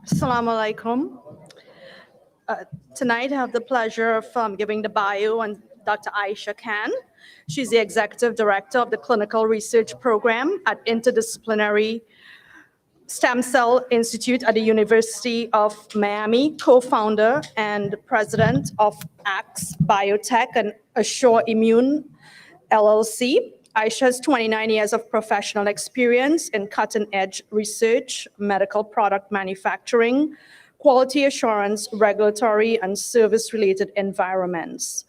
Assalamu alaikum. Tonight I have the pleasure of giving the bio on Dr. Aisha Khan. She's the Executive Director of the Clinical Research Program at Interdisciplinary Stem Cell Institute at the University of Miami, co-founder and president of AXE Biotech and Assure Immune LLC. Aisha has 29 years of professional experience in cutting-edge research, medical product manufacturing, quality assurance, regulatory, and service-related environments.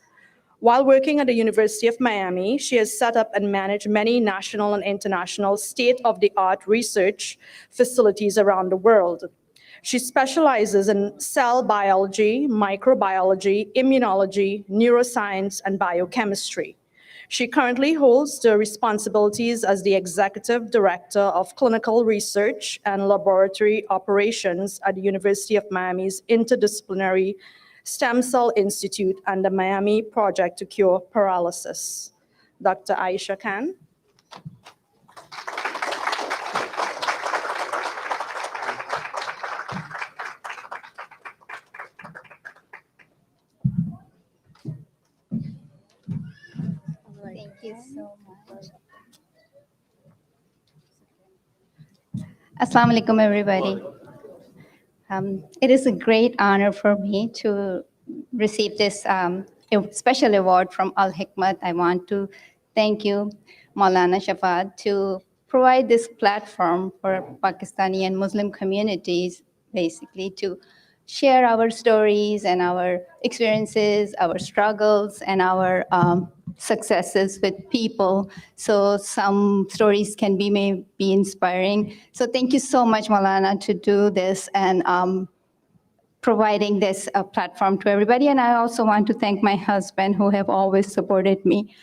While working at the University of Miami, she has set up and managed many national and international state-of-the-art research facilities around the world. She specializes in cell biology, microbiology, immunology, neuroscience, and biochemistry. She currently holds the responsibilities as the Executive Director of Clinical Research and Laboratory Operations at the University of Miami's Interdisciplinary Stem Cell Institute and the Miami Project to Cure Paralysis. Dr. Aisha Khan. Thank you so much. Assalamu alaikum, everybody. It is a great honor for me to receive this special award from Alhikmat. I want to thank you, Maulana Shafayat, to provide this platform for Pakistani and Muslim communities, basically, to share our stories and our experiences, our struggles, and our successes with people. So some stories can be maybe inspiring. So thank you so much, Maulana, to do this and providing this platform to everybody. And I also want to thank my husband, who have always supported me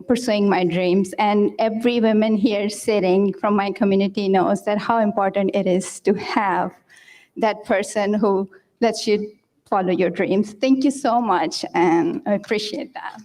pursuing my dreams. And every woman here sitting from my community knows that how important it is to have that person who lets you follow your dreams. Thank you so much, and I appreciate that.